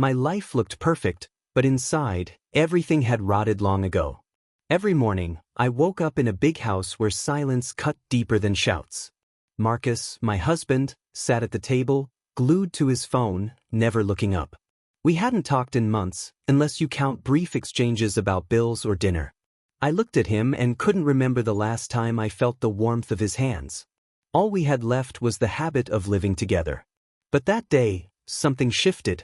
My life looked perfect, but inside, everything had rotted long ago. Every morning, I woke up in a big house where silence cut deeper than shouts. Marcus, my husband, sat at the table, glued to his phone, never looking up. We hadn't talked in months, unless you count brief exchanges about bills or dinner. I looked at him and couldn't remember the last time I felt the warmth of his hands. All we had left was the habit of living together. But that day, something shifted.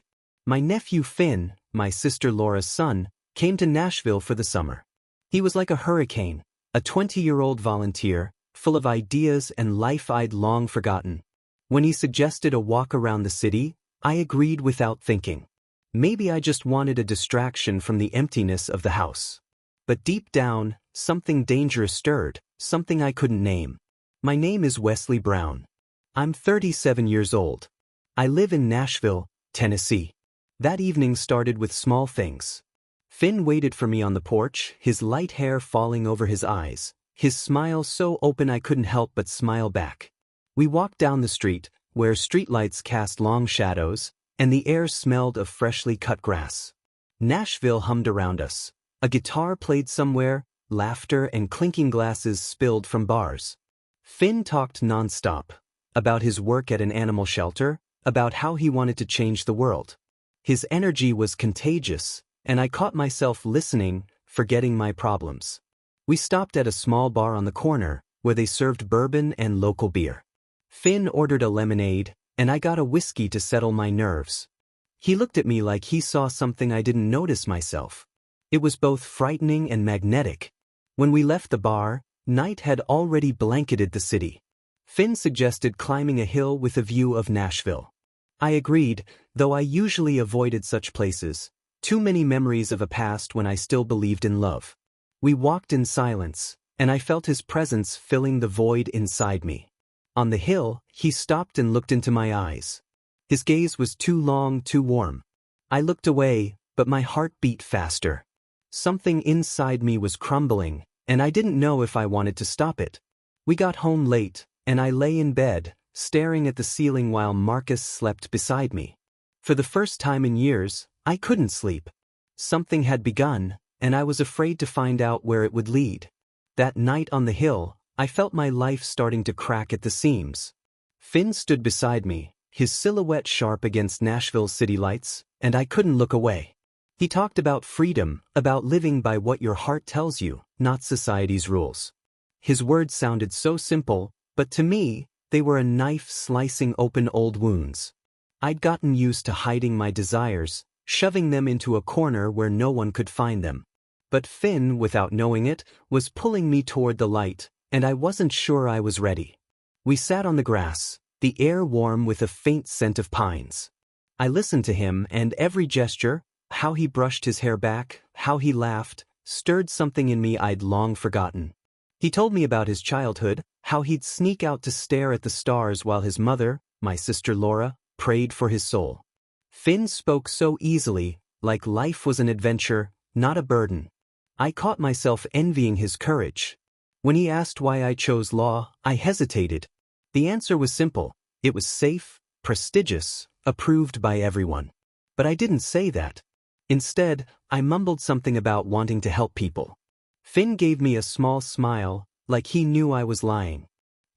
My nephew Finn, my sister Laura's son, came to Nashville for the summer. He was like a hurricane, a 20-year-old volunteer, full of ideas and life I'd long forgotten. When he suggested a walk around the city, I agreed without thinking. Maybe I just wanted a distraction from the emptiness of the house. But deep down, something dangerous stirred, something I couldn't name. My name is Wesley Brown. I'm 37 years old. I live in Nashville, Tennessee. That evening started with small things. Finn waited for me on the porch, his light hair falling over his eyes, his smile so open I couldn't help but smile back. We walked down the street, where streetlights cast long shadows, and the air smelled of freshly cut grass. Nashville hummed around us. A guitar played somewhere, laughter and clinking glasses spilled from bars. Finn talked nonstop, about his work at an animal shelter, about how he wanted to change the world. His energy was contagious, and I caught myself listening, forgetting my problems. We stopped at a small bar on the corner, where they served bourbon and local beer. Finn ordered a lemonade, and I got a whiskey to settle my nerves. He looked at me like he saw something I didn't notice myself. It was both frightening and magnetic. When we left the bar, night had already blanketed the city. Finn suggested climbing a hill with a view of Nashville. I agreed, though I usually avoided such places. Too many memories of a past when I still believed in love. We walked in silence, and I felt his presence filling the void inside me. On the hill, he stopped and looked into my eyes. His gaze was too long, too warm. I looked away, but my heart beat faster. Something inside me was crumbling, and I didn't know if I wanted to stop it. We got home late, and I lay in bed, staring at the ceiling while Marcus slept beside me. For the first time in years, I couldn't sleep. Something had begun, and I was afraid to find out where it would lead. That night on the hill, I felt my life starting to crack at the seams. Finn stood beside me, his silhouette sharp against Nashville's city lights, and I couldn't look away. He talked about freedom, about living by what your heart tells you, not society's rules. His words sounded so simple, but to me, they were a knife slicing open old wounds. I'd gotten used to hiding my desires, shoving them into a corner where no one could find them. But Finn, without knowing it, was pulling me toward the light, and I wasn't sure I was ready. We sat on the grass, the air warm with a faint scent of pines. I listened to him, and every gesture, how he brushed his hair back, how he laughed, stirred something in me I'd long forgotten. He told me about his childhood, how he'd sneak out to stare at the stars while his mother, my sister Laura, prayed for his soul. Finn spoke so easily, like life was an adventure, not a burden. I caught myself envying his courage. When he asked why I chose law, I hesitated. The answer was simple. It was safe, prestigious, approved by everyone. But I didn't say that. Instead, I mumbled something about wanting to help people. Finn gave me a small smile, like he knew I was lying.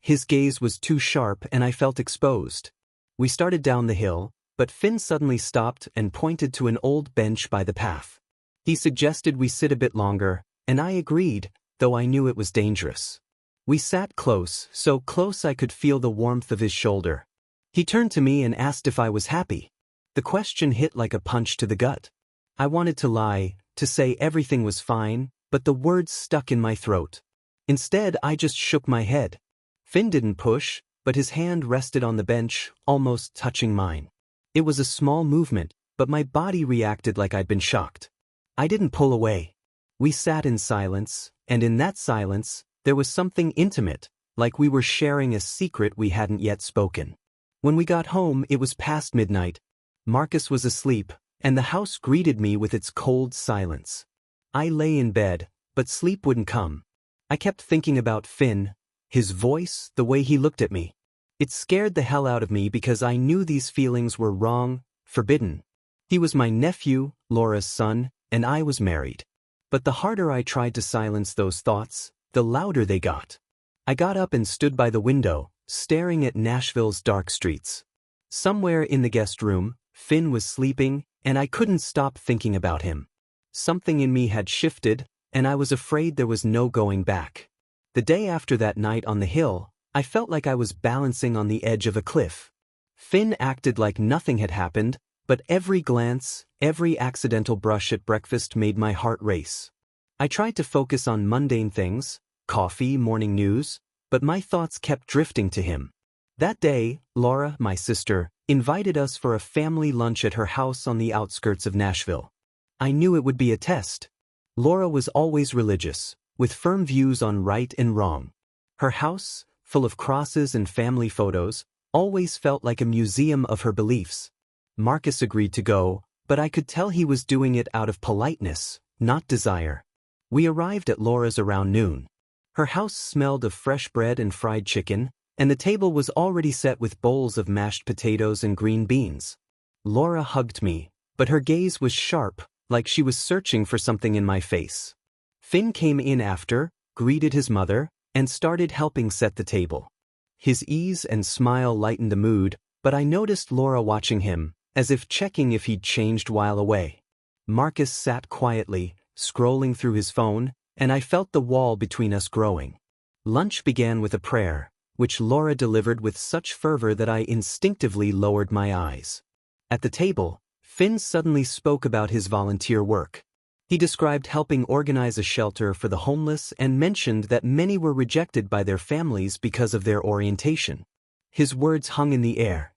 His gaze was too sharp and I felt exposed. We started down the hill, but Finn suddenly stopped and pointed to an old bench by the path. He suggested we sit a bit longer, and I agreed, though I knew it was dangerous. We sat close, so close I could feel the warmth of his shoulder. He turned to me and asked if I was happy. The question hit like a punch to the gut. I wanted to lie, to say everything was fine, but the words stuck in my throat. Instead, I just shook my head. Finn didn't push, but his hand rested on the bench, almost touching mine. It was a small movement, but my body reacted like I'd been shocked. I didn't pull away. We sat in silence, and in that silence, there was something intimate, like we were sharing a secret we hadn't yet spoken. When we got home, it was past midnight. Marcus was asleep, and the house greeted me with its cold silence. I lay in bed, but sleep wouldn't come. I kept thinking about Finn, his voice, the way he looked at me. It scared the hell out of me because I knew these feelings were wrong, forbidden. He was my nephew, Laura's son, and I was married. But the harder I tried to silence those thoughts, the louder they got. I got up and stood by the window, staring at Nashville's dark streets. Somewhere in the guest room, Finn was sleeping, and I couldn't stop thinking about him. Something in me had shifted, and I was afraid there was no going back. The day after that night on the hill, I felt like I was balancing on the edge of a cliff. Finn acted like nothing had happened, but every glance, every accidental brush at breakfast made my heart race. I tried to focus on mundane things, coffee, morning news, but my thoughts kept drifting to him. That day, Laura, my sister, invited us for a family lunch at her house on the outskirts of Nashville. I knew it would be a test. Laura was always religious, with firm views on right and wrong. Her house, full of crosses and family photos, always felt like a museum of her beliefs. Marcus agreed to go, but I could tell he was doing it out of politeness, not desire. We arrived at Laura's around noon. Her house smelled of fresh bread and fried chicken, and the table was already set with bowls of mashed potatoes and green beans. Laura hugged me, but her gaze was sharp, like she was searching for something in my face. Finn came in after, greeted his mother, and started helping set the table. His ease and smile lightened the mood, but I noticed Laura watching him, as if checking if he'd changed while away. Marcus sat quietly, scrolling through his phone, and I felt the wall between us growing. Lunch began with a prayer, which Laura delivered with such fervor that I instinctively lowered my eyes. At the table, Finn suddenly spoke about his volunteer work. He described helping organize a shelter for the homeless and mentioned that many were rejected by their families because of their orientation. His words hung in the air.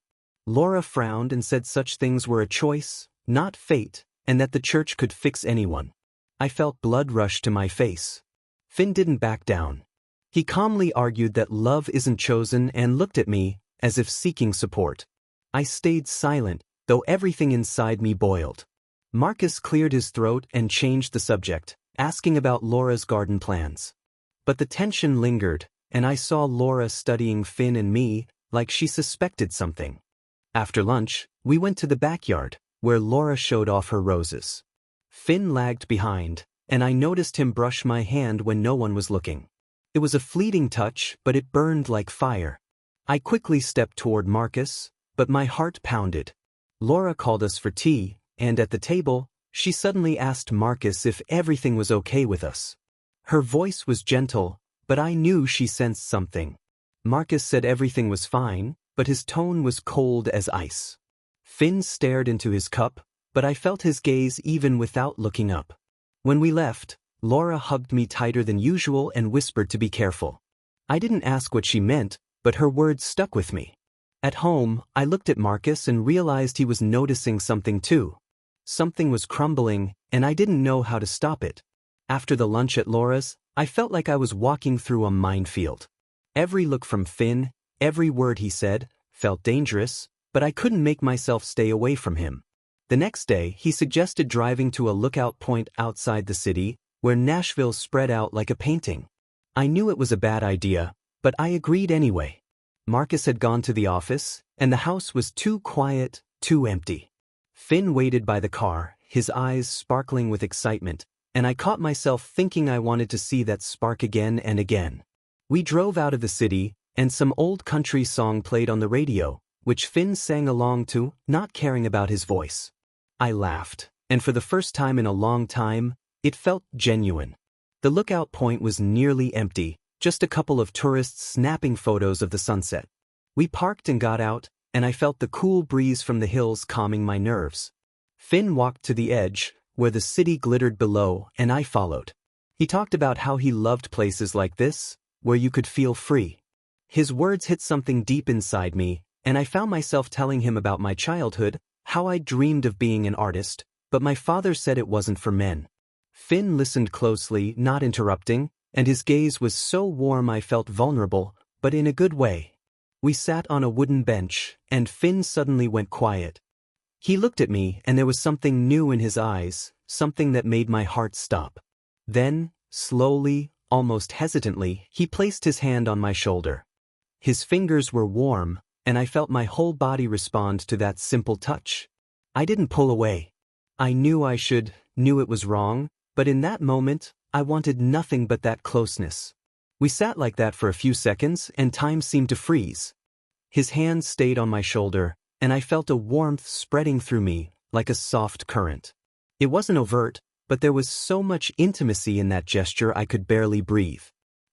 Laura frowned and said such things were a choice, not fate, and that the church could fix anyone. I felt blood rush to my face. Finn didn't back down. He calmly argued that love isn't chosen and looked at me, as if seeking support. I stayed silent, though everything inside me boiled. Marcus cleared his throat and changed the subject, asking about Laura's garden plans. But the tension lingered, and I saw Laura studying Finn and me, like she suspected something. After lunch, we went to the backyard, where Laura showed off her roses. Finn lagged behind, and I noticed him brush my hand when no one was looking. It was a fleeting touch, but it burned like fire. I quickly stepped toward Marcus, but my heart pounded. Laura called us for tea, and at the table, she suddenly asked Marcus if everything was okay with us. Her voice was gentle, but I knew she sensed something. Marcus said everything was fine, but his tone was cold as ice. Finn stared into his cup, but I felt his gaze even without looking up. When we left, Laura hugged me tighter than usual and whispered to be careful. I didn't ask what she meant, but her words stuck with me. At home, I looked at Marcus and realized he was noticing something too. Something was crumbling, and I didn't know how to stop it. After the lunch at Laura's, I felt like I was walking through a minefield. Every look from Finn, every word he said, felt dangerous, but I couldn't make myself stay away from him. The next day, he suggested driving to a lookout point outside the city, where Nashville spread out like a painting. I knew it was a bad idea, but I agreed anyway. Marcus had gone to the office, and the house was too quiet, too empty. Finn waited by the car, his eyes sparkling with excitement, and I caught myself thinking I wanted to see that spark again and again. We drove out of the city, and some old country song played on the radio, which Finn sang along to, not caring about his voice. I laughed, and for the first time in a long time, it felt genuine. The lookout point was nearly empty, just a couple of tourists snapping photos of the sunset. We parked and got out, and I felt the cool breeze from the hills calming my nerves. Finn walked to the edge, where the city glittered below, and I followed. He talked about how he loved places like this, where you could feel free. His words hit something deep inside me, and I found myself telling him about my childhood, how I dreamed of being an artist, but my father said it wasn't for men. Finn listened closely, not interrupting, and his gaze was so warm I felt vulnerable, but in a good way. We sat on a wooden bench, and Finn suddenly went quiet. He looked at me, and there was something new in his eyes, something that made my heart stop. Then, slowly, almost hesitantly, he placed his hand on my shoulder. His fingers were warm, and I felt my whole body respond to that simple touch. I didn't pull away. I knew it was wrong, but in that moment, I wanted nothing but that closeness. We sat like that for a few seconds and time seemed to freeze. His hand stayed on my shoulder, and I felt a warmth spreading through me, like a soft current. It wasn't overt, but there was so much intimacy in that gesture I could barely breathe.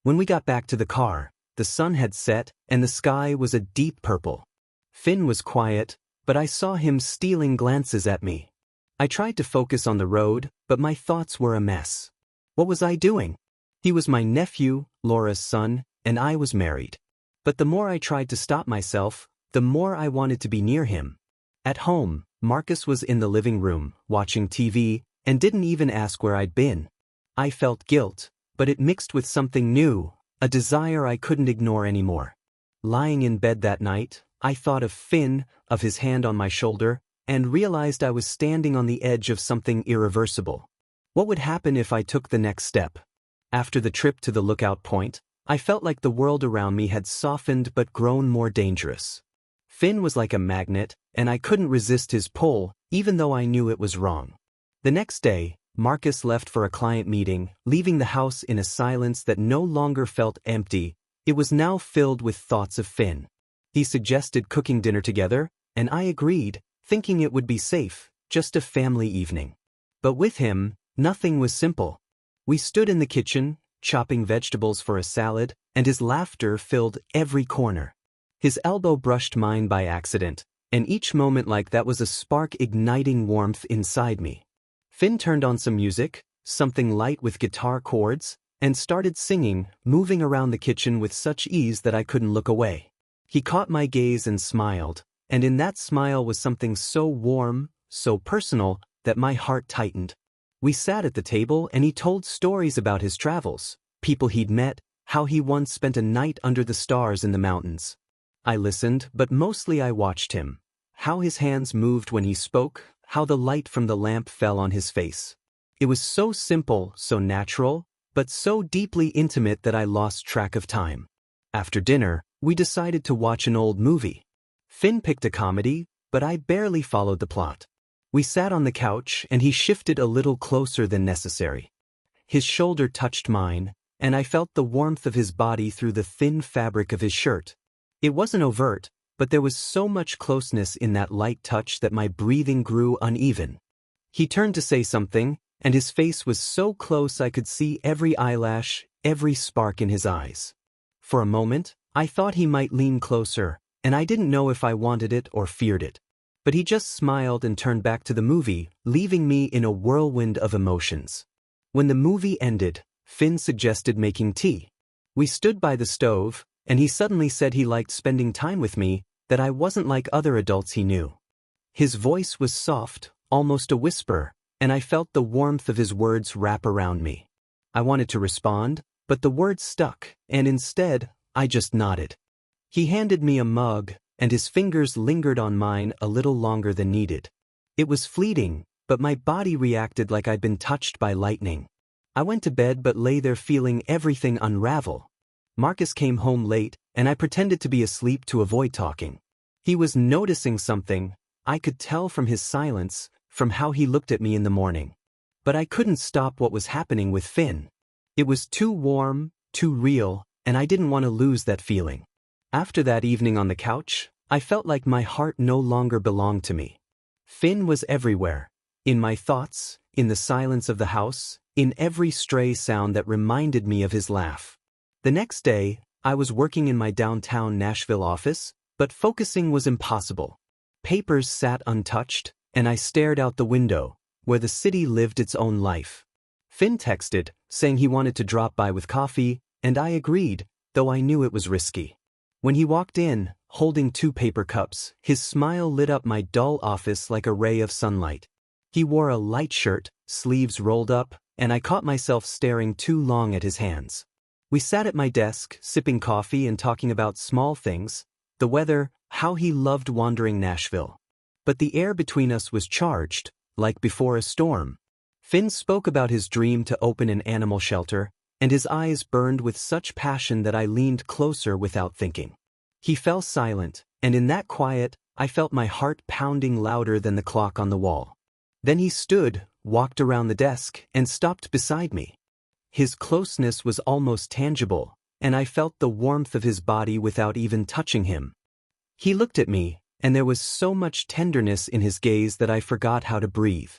When we got back to the car, the sun had set and the sky was a deep purple. Finn was quiet, but I saw him stealing glances at me. I tried to focus on the road, but my thoughts were a mess. What was I doing? He was my nephew, Laura's son, and I was married. But the more I tried to stop myself, the more I wanted to be near him. At home, Marcus was in the living room, watching TV, and didn't even ask where I'd been. I felt guilt, but it mixed with something new, a desire I couldn't ignore anymore. Lying in bed that night, I thought of Finn, of his hand on my shoulder, and realized I was standing on the edge of something irreversible. What would happen if I took the next step? After the trip to the lookout point, I felt like the world around me had softened but grown more dangerous. Finn was like a magnet, and I couldn't resist his pull, even though I knew it was wrong. The next day, Marcus left for a client meeting, leaving the house in a silence that no longer felt empty. It was now filled with thoughts of Finn. He suggested cooking dinner together, and I agreed, thinking it would be safe, just a family evening. But with him, nothing was simple. We stood in the kitchen, chopping vegetables for a salad, and his laughter filled every corner. His elbow brushed mine by accident, and each moment like that was a spark igniting warmth inside me. Finn turned on some music, something light with guitar chords, and started singing, moving around the kitchen with such ease that I couldn't look away. He caught my gaze and smiled, and in that smile was something so warm, so personal, that my heart tightened. We sat at the table and he told stories about his travels, people he'd met, how he once spent a night under the stars in the mountains. I listened, but mostly I watched him. How his hands moved when he spoke, how the light from the lamp fell on his face. It was so simple, so natural, but so deeply intimate that I lost track of time. After dinner, we decided to watch an old movie. Finn picked a comedy, but I barely followed the plot. We sat on the couch and he shifted a little closer than necessary. His shoulder touched mine, and I felt the warmth of his body through the thin fabric of his shirt. It wasn't overt, but there was so much closeness in that light touch that my breathing grew uneven. He turned to say something, and his face was so close I could see every eyelash, every spark in his eyes. For a moment, I thought he might lean closer, and I didn't know if I wanted it or feared it. But he just smiled and turned back to the movie, leaving me in a whirlwind of emotions. When the movie ended, Finn suggested making tea. We stood by the stove, and he suddenly said he liked spending time with me, that I wasn't like other adults he knew. His voice was soft, almost a whisper, and I felt the warmth of his words wrap around me. I wanted to respond, but the words stuck, and instead, I just nodded. He handed me a mug, and his fingers lingered on mine a little longer than needed. It was fleeting, but my body reacted like I'd been touched by lightning. I went to bed but lay there feeling everything unravel. Marcus came home late, and I pretended to be asleep to avoid talking. He was noticing something, I could tell from his silence, from how he looked at me in the morning. But I couldn't stop what was happening with Finn. It was too warm, too real, and I didn't want to lose that feeling. After that evening on the couch, I felt like my heart no longer belonged to me. Finn was everywhere. In my thoughts, in the silence of the house, in every stray sound that reminded me of his laugh. The next day, I was working in my downtown Nashville office, but focusing was impossible. Papers sat untouched, and I stared out the window, where the city lived its own life. Finn texted, saying he wanted to drop by with coffee, and I agreed, though I knew it was risky. When he walked in, holding 2 paper cups, his smile lit up my dull office like a ray of sunlight. He wore a light shirt, sleeves rolled up, and I caught myself staring too long at his hands. We sat at my desk, sipping coffee and talking about small things, the weather, how he loved wandering Nashville. But the air between us was charged, like before a storm. Finn spoke about his dream to open an animal shelter, and his eyes burned with such passion that I leaned closer without thinking. He fell silent, and in that quiet, I felt my heart pounding louder than the clock on the wall. Then he stood, walked around the desk, and stopped beside me. His closeness was almost tangible, and I felt the warmth of his body without even touching him. He looked at me, and there was so much tenderness in his gaze that I forgot how to breathe.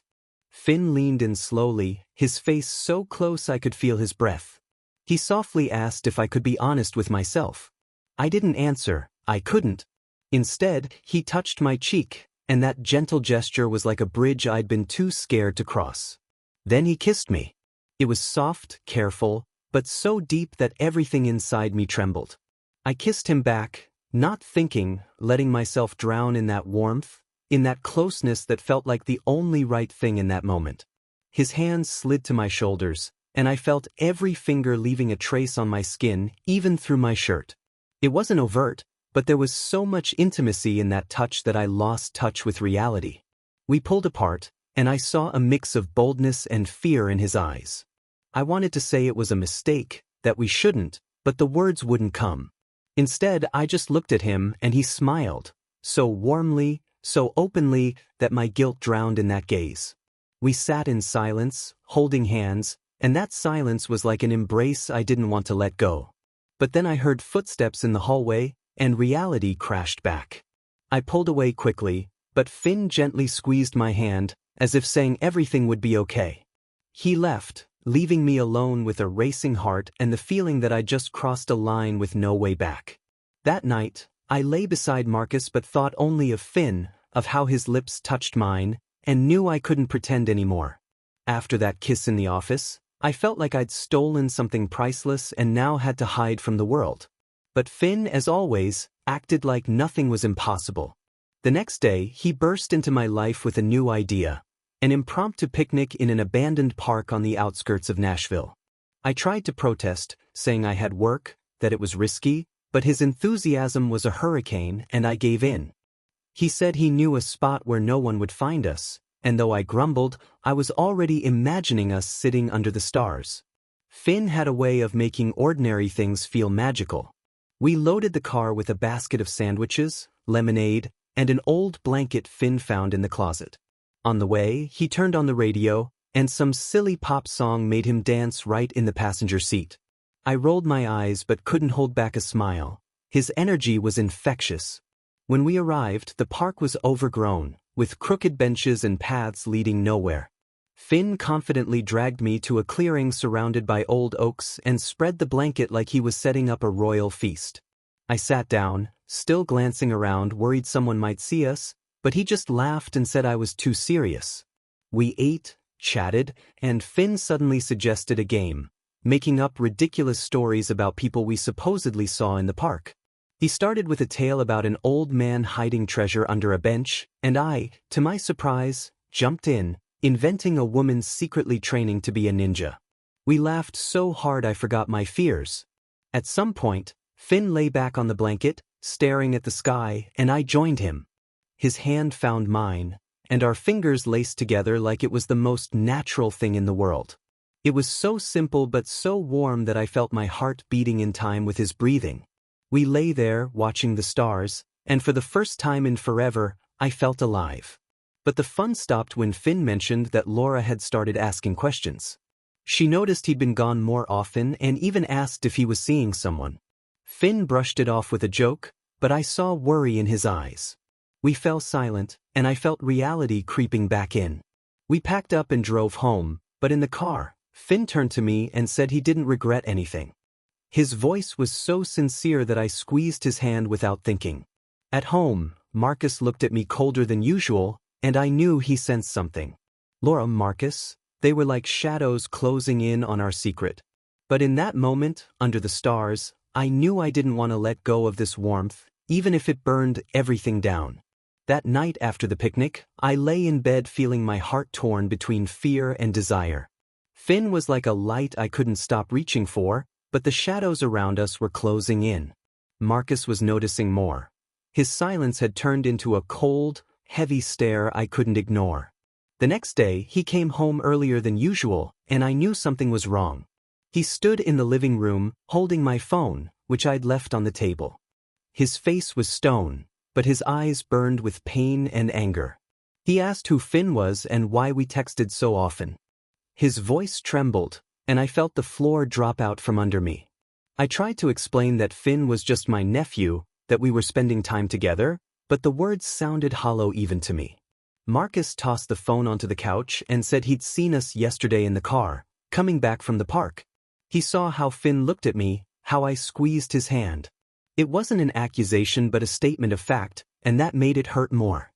Finn leaned in slowly, his face so close I could feel his breath. He softly asked if I could be honest with myself. I didn't answer, I couldn't. Instead, he touched my cheek, and that gentle gesture was like a bridge I'd been too scared to cross. Then he kissed me. It was soft, careful, but so deep that everything inside me trembled. I kissed him back, not thinking, letting myself drown in that warmth, in that closeness that felt like the only right thing in that moment. His hands slid to my shoulders, and I felt every finger leaving a trace on my skin, even through my shirt. It wasn't overt, but there was so much intimacy in that touch that I lost touch with reality. We pulled apart, and I saw a mix of boldness and fear in his eyes. I wanted to say it was a mistake, that we shouldn't, but the words wouldn't come. Instead, I just looked at him and he smiled, so warmly, so openly, that my guilt drowned in that gaze. We sat in silence, holding hands, and that silence was like an embrace I didn't want to let go. But then I heard footsteps in the hallway, and reality crashed back. I pulled away quickly, but Finn gently squeezed my hand, as if saying everything would be okay. He left, leaving me alone with a racing heart and the feeling that I'd just crossed a line with no way back. That night, I lay beside Marcus but thought only of Finn, of how his lips touched mine, and knew I couldn't pretend anymore. After that kiss in the office, I felt like I'd stolen something priceless and now had to hide from the world. But Finn, as always, acted like nothing was impossible. The next day, he burst into my life with a new idea, an impromptu picnic in an abandoned park on the outskirts of Nashville. I tried to protest, saying I had work, that it was risky, but his enthusiasm was a hurricane and I gave in. He said he knew a spot where no one would find us, and though I grumbled, I was already imagining us sitting under the stars. Finn had a way of making ordinary things feel magical. We loaded the car with a basket of sandwiches, lemonade, and an old blanket Finn found in the closet. On the way, he turned on the radio, and some silly pop song made him dance right in the passenger seat. I rolled my eyes but couldn't hold back a smile. His energy was infectious. When we arrived, the park was overgrown, with crooked benches and paths leading nowhere. Finn confidently dragged me to a clearing surrounded by old oaks and spread the blanket like he was setting up a royal feast. I sat down, still glancing around, worried someone might see us, but he just laughed and said I was too serious. We ate, chatted, and Finn suddenly suggested a game, making up ridiculous stories about people we supposedly saw in the park. He started with a tale about an old man hiding treasure under a bench, and I, to my surprise, jumped in, inventing a woman secretly training to be a ninja. We laughed so hard I forgot my fears. At some point, Finn lay back on the blanket, staring at the sky, and I joined him. His hand found mine, and our fingers laced together like it was the most natural thing in the world. It was so simple but so warm that I felt my heart beating in time with his breathing. We lay there, watching the stars, and for the first time in forever, I felt alive. But the fun stopped when Finn mentioned that Laura had started asking questions. She noticed he'd been gone more often and even asked if he was seeing someone. Finn brushed it off with a joke, but I saw worry in his eyes. We fell silent, and I felt reality creeping back in. We packed up and drove home, but in the car, Finn turned to me and said he didn't regret anything. His voice was so sincere that I squeezed his hand without thinking. At home, Marcus looked at me colder than usual, and I knew he sensed something. Laura, Marcus, they were like shadows closing in on our secret. But in that moment, under the stars, I knew I didn't want to let go of this warmth, even if it burned everything down. That night after the picnic, I lay in bed feeling my heart torn between fear and desire. Finn was like a light I couldn't stop reaching for, but the shadows around us were closing in. Marcus was noticing more. His silence had turned into a cold, heavy stare I couldn't ignore. The next day, he came home earlier than usual, and I knew something was wrong. He stood in the living room, holding my phone, which I'd left on the table. His face was stone, but his eyes burned with pain and anger. He asked who Finn was and why we texted so often. His voice trembled, and I felt the floor drop out from under me. I tried to explain that Finn was just my nephew, that we were spending time together, but the words sounded hollow even to me. Marcus tossed the phone onto the couch and said he'd seen us yesterday in the car, coming back from the park. He saw how Finn looked at me, how I squeezed his hand. It wasn't an accusation but a statement of fact, and that made it hurt more.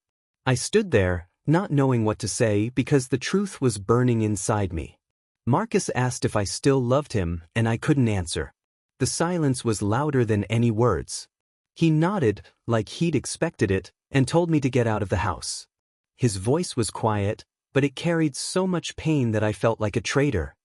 I stood there, not knowing what to say because the truth was burning inside me. Marcus asked if I still loved him, and I couldn't answer. The silence was louder than any words. He nodded, like he'd expected it, and told me to get out of the house. His voice was quiet, but it carried so much pain that I felt like a traitor.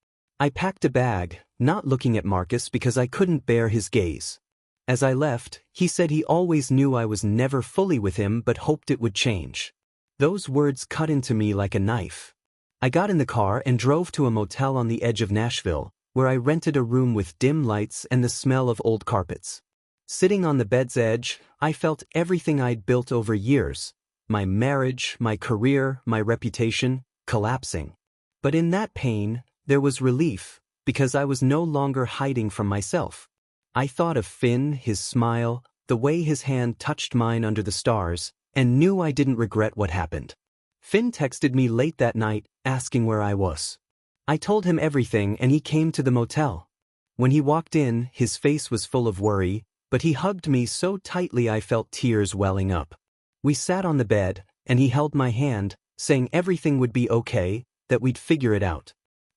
I packed a bag, not looking at Marcus because I couldn't bear his gaze. As I left, he said he always knew I was never fully with him but hoped it would change. Those words cut into me like a knife. I got in the car and drove to a motel on the edge of Nashville, where I rented a room with dim lights and the smell of old carpets. Sitting on the bed's edge, I felt everything I'd built over years, my marriage, my career, my reputation, collapsing. But in that pain, there was relief, because I was no longer hiding from myself. I thought of Finn, his smile, the way his hand touched mine under the stars, and knew I didn't regret what happened. Finn texted me late that night, asking where I was. I told him everything and he came to the motel. When he walked in, his face was full of worry, but he hugged me so tightly I felt tears welling up. We sat on the bed, and he held my hand, saying everything would be okay, that we'd figure it out.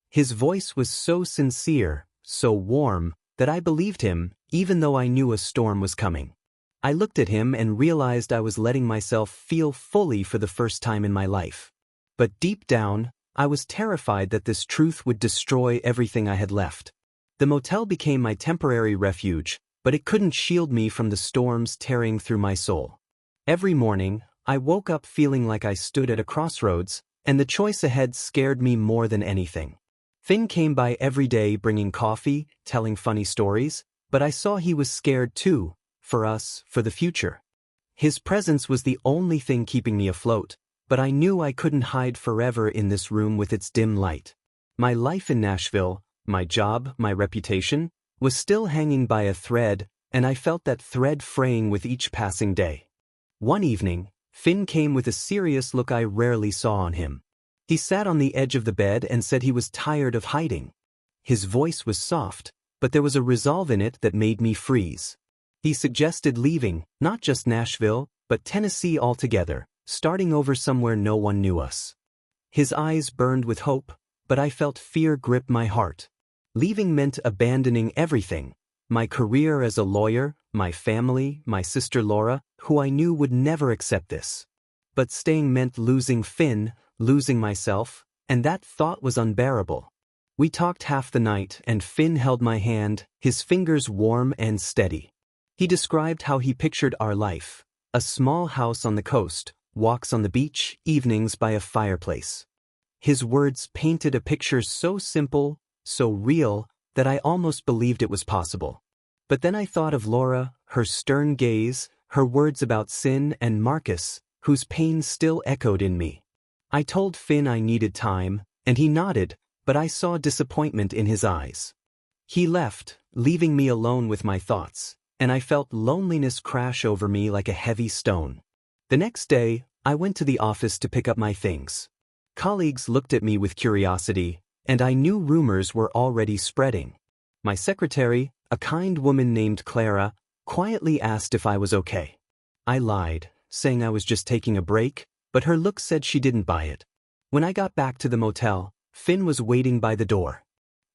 His voice was so sincere, so warm, that I believed him, even though I knew a storm was coming. I looked at him and realized I was letting myself feel fully for the first time in my life. But deep down, I was terrified that this truth would destroy everything I had left. The motel became my temporary refuge, but it couldn't shield me from the storms tearing through my soul. Every morning, I woke up feeling like I stood at a crossroads, and the choice ahead scared me more than anything. Finn came by every day bringing coffee, telling funny stories, but I saw he was scared too, for us, for the future. His presence was the only thing keeping me afloat, but I knew I couldn't hide forever in this room with its dim light. My life in Nashville, my job, my reputation, was still hanging by a thread, and I felt that thread fraying with each passing day. One evening, Finn came with a serious look I rarely saw on him. He sat on the edge of the bed and said he was tired of hiding. His voice was soft, but there was a resolve in it that made me freeze. He suggested leaving, not just Nashville, but Tennessee altogether, starting over somewhere no one knew us. His eyes burned with hope, but I felt fear grip my heart. Leaving meant abandoning everything: my career as a lawyer, my family, my sister Laura, who I knew would never accept this. But staying meant losing Finn, losing myself, and that thought was unbearable. We talked half the night, and Finn held my hand, his fingers warm and steady. He described how he pictured our life: a small house on the coast, walks on the beach, evenings by a fireplace. His words painted a picture so simple, so real, that I almost believed it was possible. But then I thought of Laura, her stern gaze, her words about sin, and Marcus, whose pain still echoed in me. I told Finn I needed time, and he nodded, but I saw disappointment in his eyes. He left, leaving me alone with my thoughts, and I felt loneliness crash over me like a heavy stone. The next day, I went to the office to pick up my things. Colleagues looked at me with curiosity, and I knew rumors were already spreading. My secretary, a kind woman named Clara, quietly asked if I was okay. I lied, saying I was just taking a break, but her look said she didn't buy it. When I got back to the motel, Finn was waiting by the door.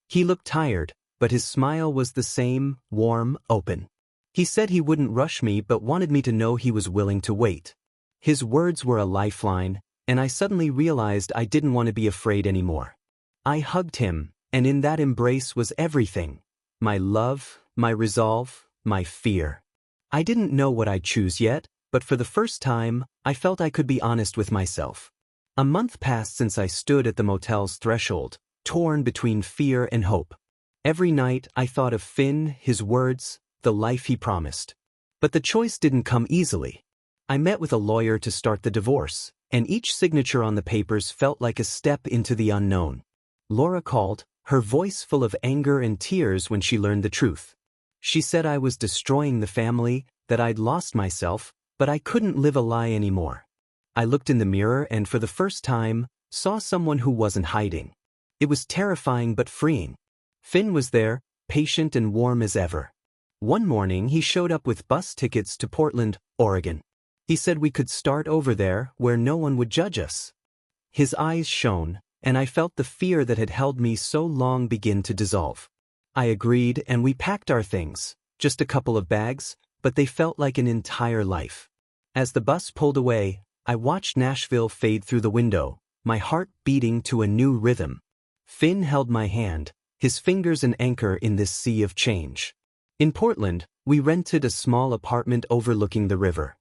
He looked tired, but his smile was the same, warm, open. He said he wouldn't rush me but wanted me to know he was willing to wait. His words were a lifeline, and I suddenly realized I didn't want to be afraid anymore. I hugged him, and in that embrace was everything: my love, my resolve, my fear. I didn't know what I'd choose yet, but for the first time, I felt I could be honest with myself. A month passed since I stood at the motel's threshold, torn between fear and hope. Every night I thought of Finn, his words, the life he promised. But the choice didn't come easily. I met with a lawyer to start the divorce, and each signature on the papers felt like a step into the unknown. Laura called, her voice full of anger and tears when she learned the truth. She said I was destroying the family, that I'd lost myself, but I couldn't live a lie anymore. I looked in the mirror and for the first time, saw someone who wasn't hiding. It was terrifying but freeing. Finn was there, patient and warm as ever. One morning he showed up with bus tickets to Portland, Oregon. He said we could start over there, where no one would judge us. His eyes shone, and I felt the fear that had held me so long begin to dissolve. I agreed and we packed our things, just a couple of bags, but they felt like an entire life. As the bus pulled away, I watched Nashville fade through the window, my heart beating to a new rhythm. Finn held my hand, his fingers an anchor in this sea of change. In Portland, we rented a small apartment overlooking the river.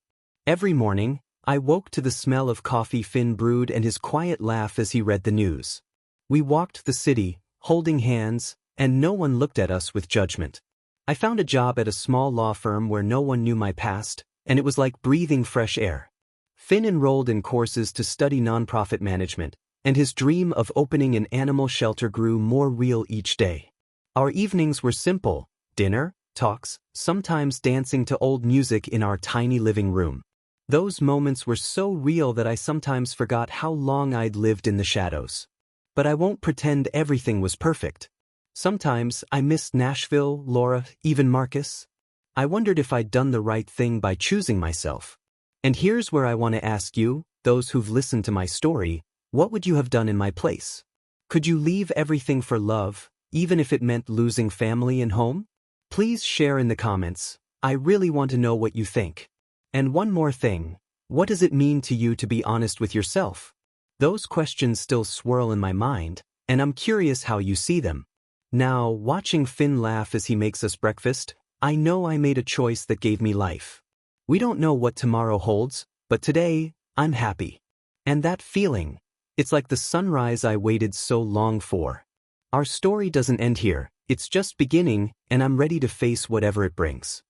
Every morning, I woke to the smell of coffee Finn brewed and his quiet laugh as he read the news. We walked the city, holding hands, and no one looked at us with judgment. I found a job at a small law firm where no one knew my past, and it was like breathing fresh air. Finn enrolled in courses to study nonprofit management, and his dream of opening an animal shelter grew more real each day. Our evenings were simple: dinner, talks, sometimes dancing to old music in our tiny living room. Those moments were so real that I sometimes forgot how long I'd lived in the shadows. But I won't pretend everything was perfect. Sometimes I missed Nashville, Laura, even Marcus. I wondered if I'd done the right thing by choosing myself. And here's where I want to ask you, those who've listened to my story, what would you have done in my place? Could you leave everything for love, even if it meant losing family and home? Please share in the comments. I really want to know what you think. And one more thing, what does it mean to you to be honest with yourself? Those questions still swirl in my mind, and I'm curious how you see them. Now, watching Finn laugh as he makes us breakfast, I know I made a choice that gave me life. We don't know what tomorrow holds, but today, I'm happy. And that feeling, it's like the sunrise I waited so long for. Our story doesn't end here, it's just beginning, and I'm ready to face whatever it brings.